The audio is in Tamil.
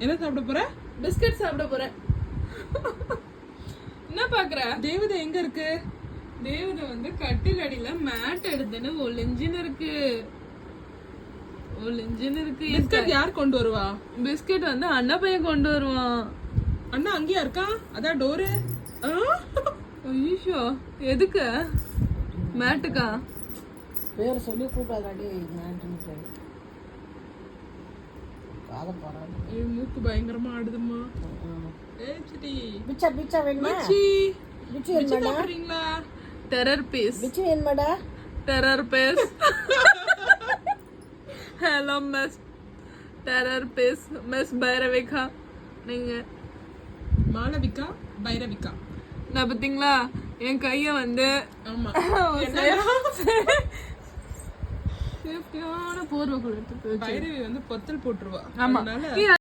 என்ன சாப்பிட போற? பிஸ்கட் சாப்பிட போறேன். என்ன பாக்குற? தேவதை எங்க இருக்கு? தேவதை வந்து கட்டில் அடியில மேட் எடுத்துன்னு ஒளிஞ்சின்னு இருக்கு. பிஸ்கட் யார் கொண்டு வருவா? பிஸ்கட் வந்து அண்ணா பையன் கொண்டு வருவான். அண்ணா அங்கேயா இருக்கா? அதான் டோரு. ஐயோ, எதுக்கு? மேட்டுக்கா? பேர் சொல்லி கூப்பிடாதாடி மேட்டுன்னு. காதை பாராது. மூக்கு பயங்கரமா ஆடுதுமா. சரி. பிச்சா பிச்சா வேணுமா? பிச்சு வேணுமாடா? சாப்பிடுறீங்களா? Terror piece. பிச்சு வேணுமாடா? Terror piece. Hello miss terror piece. Miss Bhairavika. நீங்க மாளவிகா பைரவிகா. நான் பாத்தீங்களா என் கைய வந்து ஆமா சேஃப்டியான போர்வை எடுத்து பைரவி வந்து பொத்தல் போட்டுருவா. ஆமா. அதனால